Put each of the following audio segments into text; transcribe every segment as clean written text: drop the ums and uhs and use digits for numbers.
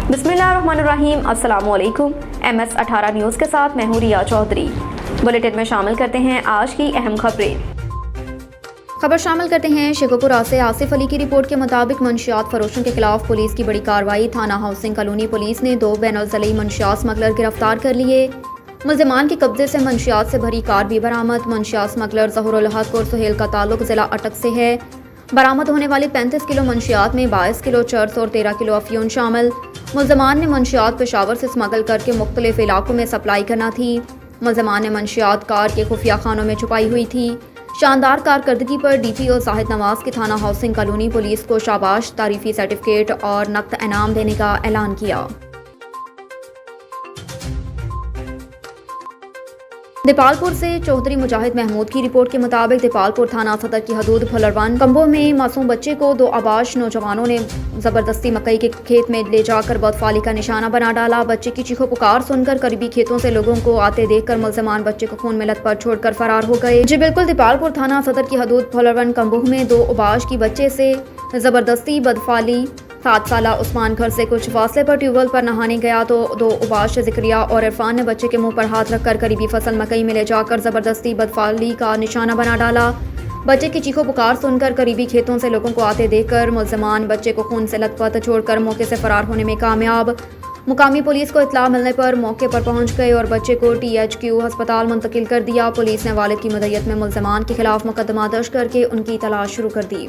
बिस्मिल्लाहिर्रहमानिर्रहीम। अस्सलाम वालेकुम। MS18 न्यूज़ के साथ मैं हूँ रिया चौधरी। बुलेटिन में शामिल करते हैं आज की अहम खबरें। खबर शामिल करते हैं शेखोपुरा से। आसिफ अली की रिपोर्ट के मुताबिक मंशियात फरोशों के खिलाफ पुलिस की बड़ी कार्रवाई। थाना हाउसिंग कॉलोनी पुलिस ने 2 बैनुल-ज़िलई मंशियात स्मगलर गिरफ्तार कर लिए। मुल्ज़िमान के कब्जे से मंशियात से भरी कार भी बरामद। मंशियात स्मगलर ज़हूरुल हक और सुहेल का ताल्लुक ज़िला अटक से है। बरामद होने वाली 35 किलो मंशियात में 22 किलो चर्स और 13 किलो अफयून शामिल। मुल्ज़िमान ने मंशियात पेशावर से स्मगल करके मुख्तलिफ इलाकों में सप्लाई करना थी। मुल्ज़िमान ने मंशियात कार के खुफिया खानों में छुपाई हुई थी। शानदार कारकर्दगी पर DPO ज़ाहिद नवाज की थाना हाउसिंग कॉलोनी पुलिस को शाबाश, तारीफी सर्टिफिकेट और नकद इनाम देने का ऐलान किया। दीपालपुर से चौधरी मुजाहिद महमूद की रिपोर्ट के मुताबिक दीपालपुर थाना सदर की हदूद फुलरवन कंबो में मासूम बच्चे को 2 आबाश नौजवानों ने जबरदस्ती मकई के खेत में ले जाकर बदफाली का निशाना बना डाला। बच्चे की चीखो पुकार सुनकर करीबी खेतों से लोगों को आते देखकर मुल्ज़िमान बच्चे को खून में लथपथ छोड़कर फरार हो गए। जी बिल्कुल, दीपालपुर थाना सदर की हदूद फुलरवन कंबो में 2 आबाश की बच्चे से जबरदस्ती बदफाली। 7 साला उस्मान घर से कुछ फासले पर ट्यूबवेल पर नहाने गया तो 2 उबाश ज़िक्रिया और इरफान ने बच्चे के मुंह पर हाथ रखकर करीबी फसल मकई में ले जाकर ज़बरदस्ती बदफाली का निशाना बना डाला। बच्चे की चीखो पुकार सुनकर करीबी खेतों से लोगों को आते देखकर मुल्ज़िमान बच्चे को खून से लथपथ छोड़कर मौके से फरार होने में कामयाब। मुकामी पुलिस को इत्तला मिलने पर मौके पर पहुंच गए और बच्चे को THQ अस्पताल मुंतकिल कर दिया। पुलिस ने वालिद की मदयत में मुल्ज़िमान के खिलाफ मुकदमा दर्ज करके उनकी तलाश शुरू कर दी।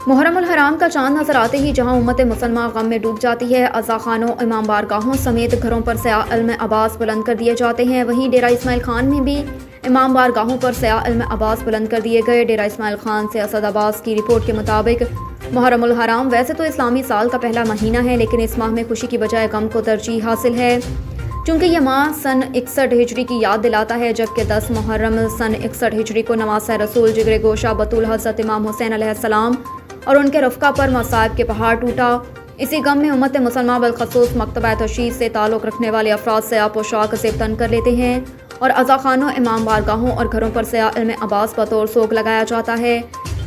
मुहर्रमुल हराम का चांद नजर आते ही जहां उम्मत मुसलमान गम में डूब जाती है, अज़ा खानों, इमाम बारगाहों समेत घरों पर सयाह इल्म अब्बास बुलंद कर दिए जाते हैं, वहीं डेरा इस्माइल खान में भी इमाम बारगाहों पर सयाह इल्म अब्बास बुलंद कर दिए गए। डेरा इस्माइल खान से असद अब्बास की रिपोर्ट के मुताबिक मुहर्रमुल हराम वैसे तो इस्लामी साल का पहला महीना है, लेकिन इस माह में खुशी की बजाय गम को तरजीह हासिल है, चूँकि यह माह सन 61 हिजरी की याद दिलाता है, जबकि 10 मुहर्रम सन 61 हिजरी को नवासा रसूल जिगरे गोशा बतूल हज़रत इमाम हुसैन अलैहिस्सलाम और उनके रफ़्क़ा पर मसाइब के पहाड़ टूटा। इसी गम में उम्मत मुसलमान बिलखसूस मकतबा तशरीफ़ से ताल्लुक़ रखने वाले अफराद सयाह पोशाक ज़ेब तन कर लेते हैं और अज़ा खानों, इमाम बारगाहों और घरों पर सयाह इल्म अब्बास बतौर सोग लगाया जाता है।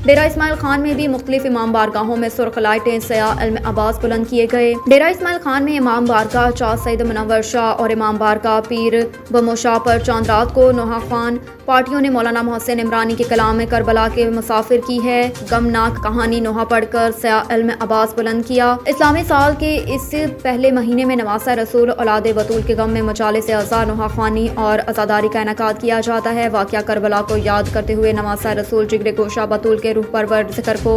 डेरा इस्माइल खान में भी मुख्तलिफ इमाम बारगाहों में सुर्ख लाइटें सयाह इल्म अब्बास बुलंद किए गए। डेरा इस्माइल खान में इमाम बारगाह चार सईद मुनव्वर शाह और इमाम बारगाह पीर बमो शाह पर चांद रात को नोहा खान पार्टियों ने मौलाना मोहसिन इमरानी के कलाम में करबला के मुसाफिर की है गमनाक कहानी नोहा पढ़कर सयाह इल्म अब्बास बुलंद किया। इस्लामी साल के इस पहले महीने में नवासा रसूल औलाद बतूल के गम में मचाले से अज़ा नोहा खानी और अज़ादारी का इनकाद किया जाता है। वाक़या करबला को याद करते हुए नवासा रसूल जिगरे गोशा बतूल के रूह परवर ज़िक्र को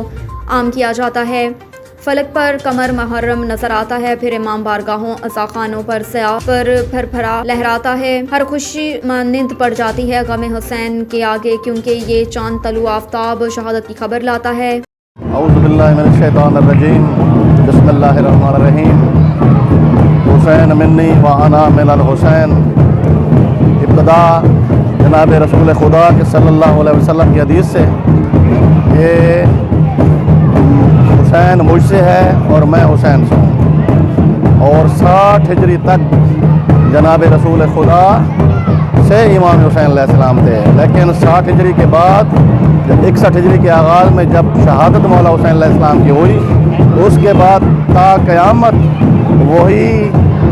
आम किया जाता है। फलक पर कमर मुहर्रम नजर आता है, फिर इमाम बारगाहों अज़ा खानों पर सयाह पर फरफरा लहराता है। हर खुशी मानिंद पड़ जाती है गम हुसैन के आगे, क्योंकि ये चांद तलु आफ्ताब शहादत की खबर लाता है। औज़ु बिल्लाहि मिनश शैतानिर रजीम, बिस्मिल्लाहिर्रहमानिर्रहीम। हुसैन मिन्नी व अना मिनल हुसैन। इब्तिदा जनाब रसूल खुदा के सल्लल्लाहु अलैहि वसल्लम की हदीस से, ये हुसैन मुझसे है और मैं हुसैन से हूँ, और 60 हिजरी तक जनाब रसूल खुदा से इमाम हुसैन अलैहिस्सलाम थे। लेकिन 60 हिजरी के बाद 61 हिजरी के आगाज़ में जब शहादत मौला हुसैन अलैहिस्सलाम की हुई, उसके बाद ता क़यामत वही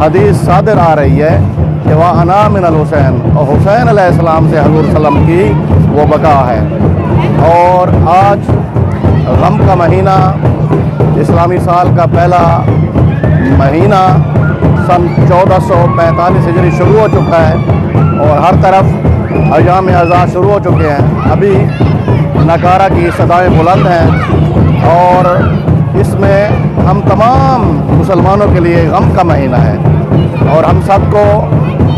हदीस सादर आ रही है कि वह अना मिनल हुसैन, और हुसैन अलैहिस्सलाम से हुज़ूर सल्लम की वो बका है। और आज गम का महीना, इस्लामी साल का पहला महीना सन 1445 हिजरी शुरू हो चुका है और हर तरफ अयाम अज़ा शुरू हो चुके हैं। अभी नकारा की सदाएं बुलंद हैं और इसमें हम तमाम मुसलमानों के लिए गम का महीना है और हम सबको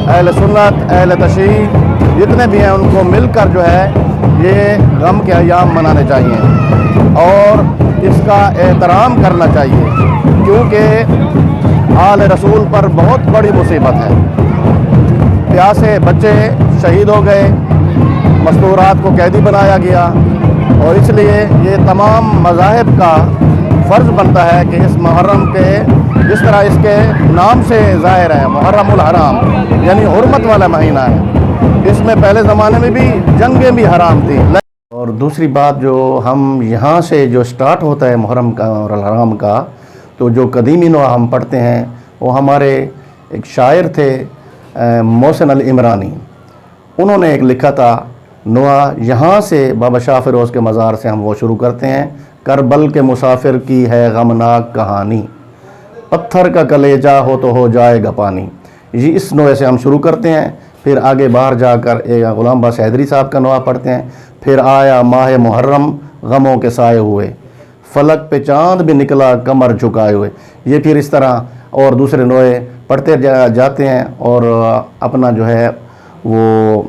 अहले सुन्नत, अहले तशरीह जितने भी हैं उनको मिलकर जो है ये गम के अयाम मनाने चाहिए और इसका एहतराम करना चाहिए, क्योंकि आल रसूल पर बहुत बड़ी मुसीबत है। प्यासे बच्चे शहीद हो गए, मस्तूरात को कैदी बनाया गया और इसलिए ये तमाम मज़ाहिब का फ़र्ज़ बनता है कि इस मुहर्रम के जिस तरह इसके नाम से ज़ाहिर है मुहर्रमुल हराम यानी हुर्मत वाला महीना है, इसमें पहले ज़माने में भी जंगें भी हराम थी। اور دوسری بات جو ہم یہاں سے جو سٹارٹ ہوتا ہے محرم کا اور الحرام کا، تو جو قدیمی نوع ہم پڑھتے ہیں وہ ہمارے ایک شاعر تھے محسن العمرانی، انہوں نے ایک لکھا تھا نوع، یہاں سے بابا شاہ فیروز کے مزار سے ہم وہ شروع کرتے ہیں۔ کربل کے مسافر کی ہے غمناک کہانی، پتھر کا کلیجہ ہو تو ہو جائے گا پانی۔ یہ اس نوع سے ہم شروع کرتے ہیں، پھر آگے باہر جا کر ایک غلام باز حیدری صاحب کا نوع پڑھتے ہیں، پھر آیا ماہ محرم غموں کے سائے ہوئے، فلک پہ چاند بھی نکلا کمر جھکائے ہوئے۔ یہ پھر اس طرح اور دوسرے نوع پڑھتے جاتے ہیں اور اپنا جو ہے وہ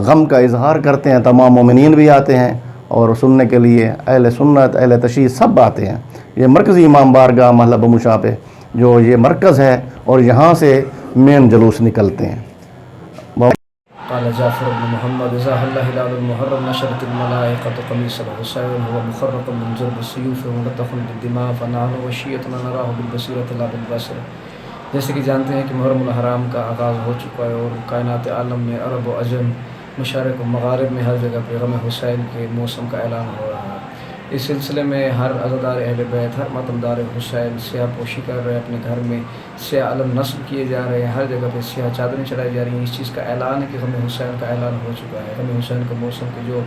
غم کا اظہار کرتے ہیں۔ تمام مومنین بھی آتے ہیں اور سننے کے لیے اہل سنت اہل تشیع سب آتے ہیں۔ یہ مرکزی امام بارگاہ محلہ بمو شاہ پہ جو یہ مرکز ہے اور یہاں سے مین جلوس نکلتے ہیں۔ قال جعفر بن محمد إذا هل هلال المحرم نشرت الملائكة قميص الحسين هو مخرق من جرب السيوف وملطخ بالدماء فنحن وشيعتنا نراه بالبصيرة لا بالبصر۔ جیسے کہ جانتے ہیں کہ محرم الحرام کا آغاز ہو چکا ہے اور کائنات عالم میں عرب و عجم، مشرق و مغرب میں ہر جگہ پہ غم حسین کے موسم کا اعلان ہو رہا ہے۔ اس سلسلے میں ہر عزادار اہل بیت، ہر ماتمدار حسین سیاہ پوشی کر رہے ہیں، اپنے گھر میں سیاہ علم نصب کیے جا رہے ہیں، ہر جگہ پہ سیاہ چادریں چڑھائی جا رہی ہیں۔ اس چیز کا اعلان ہے کہ غم حسین کا اعلان ہو چکا ہے۔ غم حسین کا موسم کے جو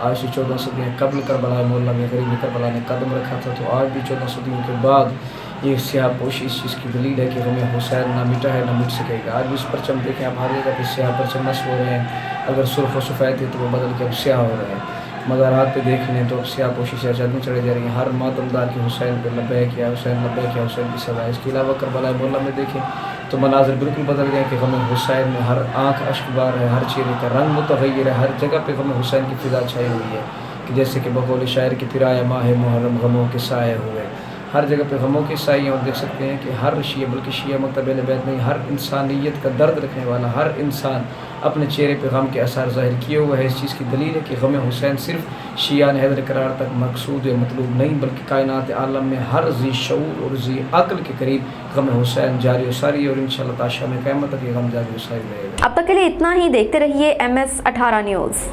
آج سے 14 صدیاں قبل کربلا مولا میں غریب کربلا نے قدم رکھا تھا، تو آج بھی 14 صدیوں کے بعد یہ سیاہ پوشی اس چیز کی دلیل ہے کہ غم حسین نہ مٹا ہے نہ مٹ سکے گا۔ آج بھی اس پرچم دیکھیں آپ، ہر جگہ پہ سیاہ پرچم نصب ہو رہے ہیں، اگر سرخ و سفید تھے تو وہ بدل کے اب سیاہ ہو رہے ہیں۔ مزارات پہ دیکھ لیں تو اب سیاہ پوشی سیاہ چادریں چڑھائی جا رہی ہیں، ہر ماتمدار کی حسین پہ لبیک یا حسین لبیک یا حسین کی سزا۔ اس کے علاوہ کربلا مولا میں دیکھیں تو مناظر بالکل بدل گئے کہ غم حسین میں ہر آنکھ اشک بار ہے، ہر چہرے کا رنگ متغیر ہے، ہر جگہ پہ غم حسین کی فضا چھائی ہوئی ہے کہ جیسے کہ بقول شاعر کی پھر آیا ماہ محرم غموں کے سائے ہوئے۔ ہر جگہ پہ غموں کے سائے، اور دیکھ سکتے ہیں کہ ہر شیعہ، بلکہ شیعہ مکتب اہل بیت نہیں، ہر انسانیت کا درد رکھنے والا ہر انسان اپنے چہرے پہ غم کے اثار ظاہر کیے ہوئے ہے۔ اس چیز کی دلیل ہے کہ غم حسین صرف شیعان حیدر قرار تک مقصود و مطلوب نہیں، بلکہ کائنات عالم میں ہر ذی شعور اور ذی عقل کے قریب غم حسین جاری و ساری، اور انشاءاللہ تعالی شام قیامت تک یہ غم جاری و ساری رہے گا۔ اب تک کے لیے اتنا ہی، دیکھتے رہیے MS 18 نیوز۔